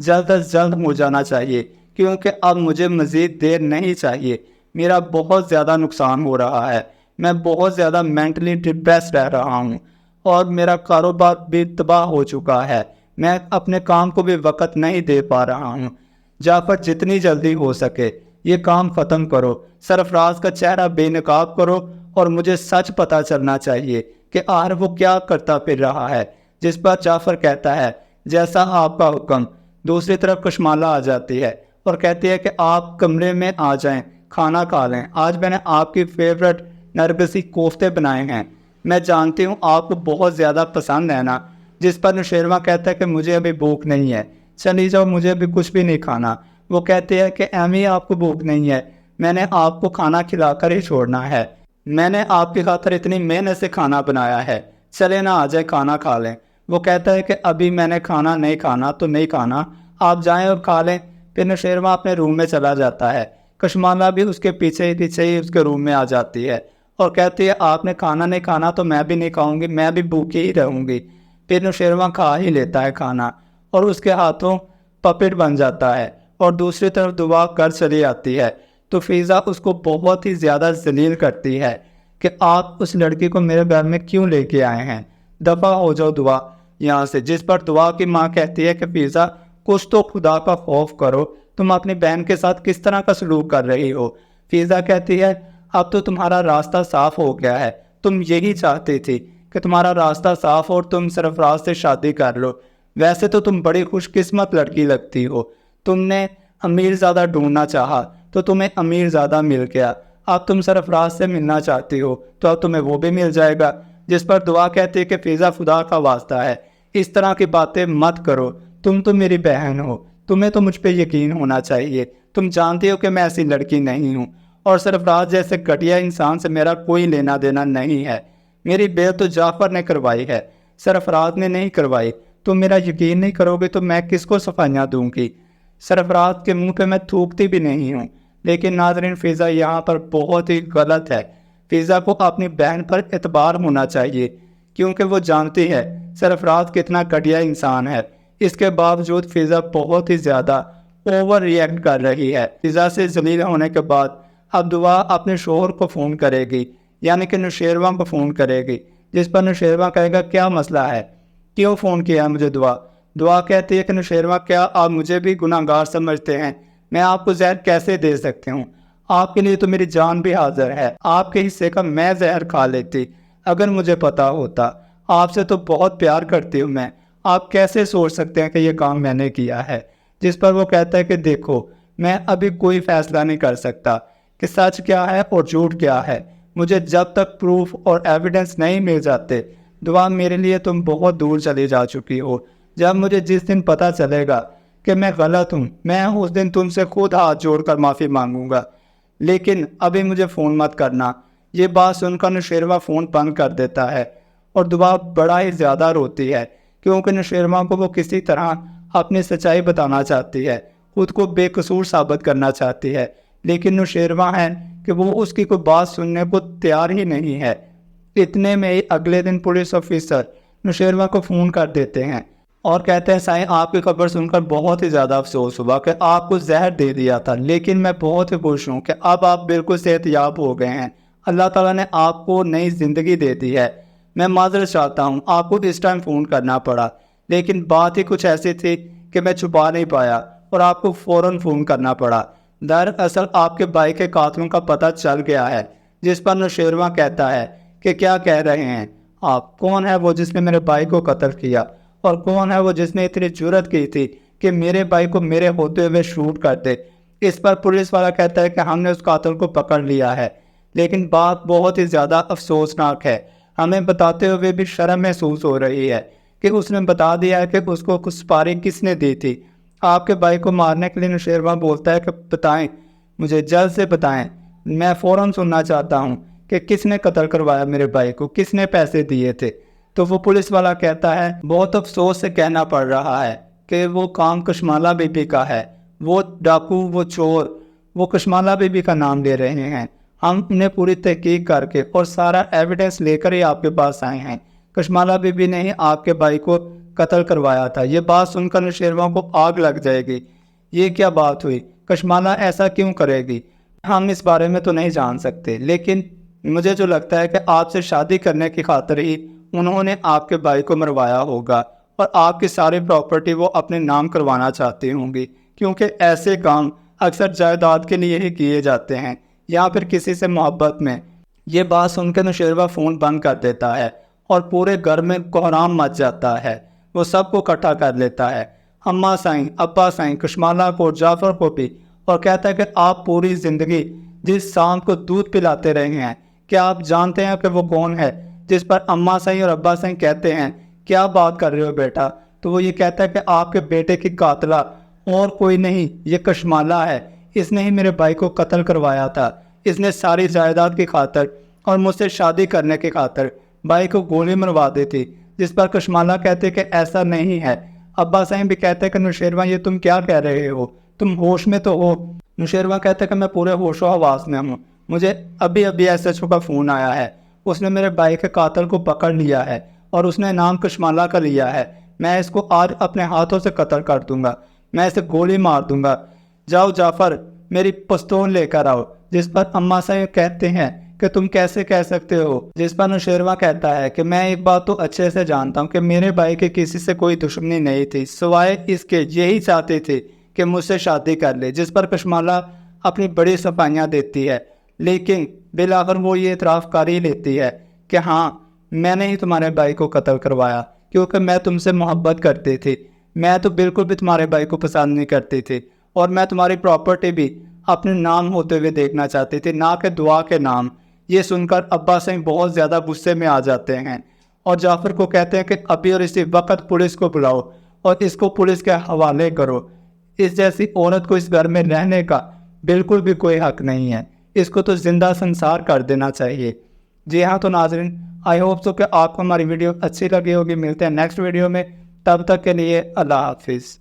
جلد از جلد ہو جانا چاہیے، کیونکہ اب مجھے مزید دیر نہیں چاہیے۔ میرا بہت زیادہ نقصان ہو رہا ہے، میں بہت زیادہ مینٹلی ڈپریس رہ رہا ہوں اور میرا کاروبار بھی تباہ ہو چکا ہے، میں اپنے کام کو بھی وقت نہیں دے پا رہا ہوں۔ جعفر جتنی جلدی ہو سکے یہ کام ختم کرو، سرفراز کا چہرہ بے نقاب کرو اور مجھے سچ پتہ چلنا چاہیے کہ آخر وہ کیا کرتا پھر رہا ہے۔ جس پر جعفر کہتا ہے جیسا آپ کا حکم۔ دوسری طرف کشمالہ آ جاتی ہے اور کہتی ہے کہ آپ کمرے میں آ جائیں، کھانا کھا لیں، آج میں نے آپ کی فیورٹ نرگسی کوفتے بنائے ہیں، میں جانتی ہوں آپ کو بہت زیادہ پسند ہے نا۔ جس پر نوشیروان کہتا ہے کہ مجھے ابھی بھوک نہیں ہے، چلی جاؤ، مجھے ابھی کچھ بھی نہیں کھانا۔ وہ کہتے ہیں کہ ایمی آپ کو بھوک نہیں ہے، میں نے آپ کو کھانا کھلا کر ہی چھوڑنا ہے، میں نے آپ کی خاطر اتنی محنت سے کھانا بنایا ہے، چلے نہ آ جائے کھانا کھا لیں۔ وہ کہتا ہے کہ ابھی میں نے کھانا نہیں کھانا تو نہیں کھانا، آپ جائیں اور کھا لیں۔ پھر نوشیروان اپنے روم میں چلا جاتا ہے، کشمالہ بھی اس کے پیچھے ہی اس کے روم میں آ جاتی ہے اور کہتی ہے آپ نے کھانا نہیں کھانا تو میں بھی نہیں کھاؤں گی، میں بھی بھوکی ہی رہوں گی۔ پھر نوشیروان کھا ہی لیتا ہے کھانا اور اس کے ہاتھوں پپٹ بن جاتا ہے اور دوسری طرف دعا کر چلی آتی ہے تو فیضا اس کو بہت ہی زیادہ ذلیل کرتی ہے کہ آپ اس لڑکی کو میرے گھر میں کیوں لے کے آئے ہیں، دفع ہو جاؤ دعا یہاں سے۔ جس پر دعا کی ماں کہتی ہے کہ فیضا کچھ تو خدا کا خوف کرو، تم اپنی بہن کے ساتھ کس طرح کا سلوک کر رہی ہو۔ فیضا کہتی ہے اب تو تمہارا راستہ صاف ہو گیا ہے، تم یہی چاہتی تھی کہ تمہارا راستہ صاف ہو اور تم سرفراز سے شادی کر لو، ویسے تو تم بڑی خوش قسمت لڑکی لگتی ہو، تم نے امیر زادہ ڈھونڈنا چاہا تو تمہیں امیر زادہ مل گیا، اب تم سرفراز سے ملنا چاہتی ہو تو اب تمہیں وہ بھی مل جائے گا۔ جس پر دعا کہتی ہے کہ فیضا خدا کا واسطہ ہے اس طرح کی باتیں مت کرو، تم تو میری بہن ہو، تمہیں تو مجھ پہ یقین ہونا چاہیے، تم جانتی ہو کہ میں ایسی لڑکی نہیں ہوں اور سرفراز جیسے گھٹیا انسان سے میرا کوئی لینا دینا نہیں ہے، میری بیعت تو جعفر نے کروائی ہے، سرفراز نے نہیں کروائی، تم میرا یقین نہیں کرو گے تو میں کس کو صفائیاں دوں گی، سرفراز کے منہ پہ میں تھوکتی بھی نہیں ہوں۔ لیکن ناظرین فیضا یہاں پر بہت ہی غلط ہے، فیضا کو اپنی بہن پر اعتبار ہونا چاہیے کیونکہ وہ جانتی ہے سرفراز کتنا گھٹیا انسان ہے، اس کے باوجود فیضا بہت ہی زیادہ اوور ریئیکٹ کر رہی ہے۔ فیضا سے ذلیل ہونے کے بعد اب دعا اپنے شوہر کو فون کرے گی، یعنی کہ نوشیروان کو فون کرے گی، جس پر نوشیروان کہے گا کیا مسئلہ ہے، کیوں فون کیا ہے مجھے دعا؟ دعا کہتی ہے کہ نوشیروان کیا آپ مجھے بھی گناہ گار سمجھتے ہیں، میں آپ کو زہر کیسے دے سکتی ہوں، آپ کے لیے تو میری جان بھی حاضر ہے، آپ کے حصے کا میں زہر کھا لیتی اگر مجھے پتا ہوتا، آپ سے تو بہت پیار کرتی ہوں میں، آپ کیسے سوچ سکتے ہیں کہ یہ کام میں نے کیا ہے۔ جس پر وہ کہتا ہے کہ دیکھو میں ابھی کوئی فیصلہ نہیں کر سکتا کہ سچ کیا ہے اور جھوٹ کیا ہے، مجھے جب تک پروف اور ایویڈنس نہیں مل جاتے، دعا میرے لیے تم بہت دور چلی جا چکی ہو، جب مجھے جس دن پتہ چلے گا کہ میں غلط ہوں میں اس دن تم سے خود ہاتھ جوڑ کر معافی مانگوں گا، لیکن ابھی مجھے فون مت کرنا۔ یہ بات سن کر نوشیروان فون بند کر دیتا ہے اور دعا بڑا ہی زیادہ روتی ہے کیونکہ نوشیروان کو وہ کسی طرح اپنی سچائی بتانا چاہتی ہے، خود کو بے قصور ثابت کرنا چاہتی ہے، لیکن نوشیروان ہے کہ وہ اس کی کوئی بات سننے کو تیار ہی نہیں ہے۔ اتنے میں ہی اگلے دن پولیس آفیسر نوشیروان کو فون کر دیتے ہیں اور کہتے ہیں سائیں آپ کی خبر سن کر بہت ہی زیادہ افسوس ہوا کہ آپ کو زہر دے دیا تھا، لیکن میں بہت ہی خوش ہوں کہ اب آپ بالکل صحت یاب ہو گئے ہیں، اللہ تعالیٰ نے آپ کو نئی زندگی دے دی ہے۔ میں معذرت چاہتا ہوں آپ کو اس ٹائم فون کرنا پڑا، لیکن بات ہی کچھ ایسی تھی کہ میں چھپا نہیں پایا اور آپ کو فوراً فون کرنا پڑا، دراصل آپ کے بھائی کے قاتلوں کا پتہ چل گیا ہے۔ جس پر نوشیروان کہتا ہے کہ کیا کہہ رہے ہیں آپ، کون ہے وہ جس نے میرے بھائی کو قتل کیا اور کون ہے وہ جس نے اتنی جرأت کی تھی کہ میرے بھائی کو میرے ہوتے ہوئے شوٹ کر دے۔ اس پر پولیس والا کہتا ہے کہ ہم نے اس قاتل کو پکڑ لیا ہے، لیکن بات بہت ہی زیادہ افسوسناک ہے، ہمیں بتاتے ہوئے بھی شرم محسوس ہو رہی ہے کہ اس نے بتا دیا ہے کہ اس کو کچھ سپاری کس نے دی تھی۔ آپ کے بھائی کو مارنے کے لیے نوشیروان بولتا ہے کہ بتائیں مجھے، جلد سے بتائیں، میں فوراً سننا چاہتا ہوں کہ کس نے قتل کروایا میرے بھائی کو، کس نے پیسے دیے تھے۔ تو وہ پولیس والا کہتا ہے بہت افسوس سے کہنا پڑ رہا ہے کہ وہ کام کشمالہ بی بی کا ہے، وہ ڈاکو، وہ چور، وہ کشمالہ بی بی کا نام لے رہے ہیں، ہم انہیں پوری تحقیق کر کے اور سارا ایویڈنس لے کر ہی آپ کے پاس آئے ہیں، کشمالہ بی بی نے ہی آپ کے بھائی کو قتل کروایا تھا۔ یہ بات سن کر نوشیروان کو آگ لگ جائے گی۔ یہ کیا بات ہوئی؟ کشمالہ ایسا کیوں کرے گی؟ ہم اس بارے میں تو نہیں جان سکتے، لیکن مجھے جو لگتا ہے کہ آپ سے شادی کرنے کی خاطر ہی انہوں نے آپ کے بھائی کو مروایا ہوگا، اور آپ کی ساری پراپرٹی وہ اپنے نام کروانا چاہتی ہوں گی، کیونکہ ایسے کام اکثر جائیداد کے لیے ہی کیے جاتے ہیں یا پھر کسی سے محبت میں۔ یہ بات سن کے نوشیروان فون بند کر دیتا ہے اور پورے گھر میں کوہرام مچ جاتا ہے۔ وہ سب کو اکٹھا کر لیتا ہے، اماں سائیں، ابا سائیں، کشمالہ کو، جعفر کو بھی، اور کہتا ہے کہ آپ پوری زندگی جس سانپ کو دودھ پلاتے رہے ہیں، کیا آپ جانتے ہیں کہ وہ کون ہے؟ جس پر اماں سائیں اور ابا سائیں کہتے ہیں کیا بات کر رہے ہو بیٹا؟ تو وہ یہ کہتا ہے کہ آپ کے بیٹے کی قاتلہ اور کوئی نہیں، یہ کشمالہ ہے۔ اس نے ہی میرے بھائی کو قتل کروایا تھا۔ اس نے ساری جائیداد کی خاطر اور مجھ سے شادی کرنے کی خاطر بھائی کو گولی مروا دی تھی، جس پر کشمالہ کہتے کہ ایسا نہیں ہے۔ ابا سائیں بھی کہتے کہ نوشیروان یہ تم کیا کہہ رہے ہو؟ تم ہوش میں تو ہو؟ نوشیروان کہتے کہ میں پورے ہوش و حواس میں ہوں، مجھے ابھی ایس ایچ او کا فون آیا ہے، اس نے میرے بھائی کے قاتل کو پکڑ لیا ہے اور اس نے نام کشمالہ کا لیا ہے۔ میں اس کو آج اپنے ہاتھوں سے قتل کر دوں گا، میں اسے گولی مار دوں گا۔ جاؤ جعفر، میری پستول لے کر آؤ۔ جس پر اماں سائیں کہتے ہیں کہ تم کیسے کہہ سکتے ہو؟ جس پر نوشیروان کہتا ہے کہ میں ایک بات تو اچھے سے جانتا ہوں کہ میرے بھائی کے کسی سے کوئی دشمنی نہیں تھی، سوائے اس کے یہی چاہتے تھے کہ مجھ سے شادی کر لے۔ جس پر کشمالہ اپنی بڑی صفائیاں دیتی ہے، لیکن بالآخر وہ یہ اعتراف کر ہی لیتی ہے کہ ہاں، میں نے ہی تمہارے بھائی کو قتل کروایا، کیونکہ میں تم سے محبت کرتی تھی۔ میں تو بالکل بھی تمہارے بھائی کو پسند نہیں کرتی تھی، اور میں تمہاری پراپرٹی بھی اپنے نام ہوتے ہوئے دیکھنا چاہتی تھی، نہ کہ دعا کے نام۔ یہ سن کر ابا سائیں بہت زیادہ غصے میں آ جاتے ہیں اور جعفر کو کہتے ہیں کہ ابھی اور اسی وقت پولیس کو بلاؤ اور اس کو پولیس کے حوالے کرو۔ اس جیسی عورت کو اس گھر میں رہنے کا بالکل بھی کوئی حق نہیں ہے، اس کو تو زندہ سنسار کر دینا چاہیے۔ جی ہاں، تو ناظرین، آئی ہوپ سو کہ آپ کو ہماری ویڈیو اچھی لگی ہوگی۔ ملتے ہیں نیکسٹ ویڈیو میں، تب تک کے لیے اللہ حافظ۔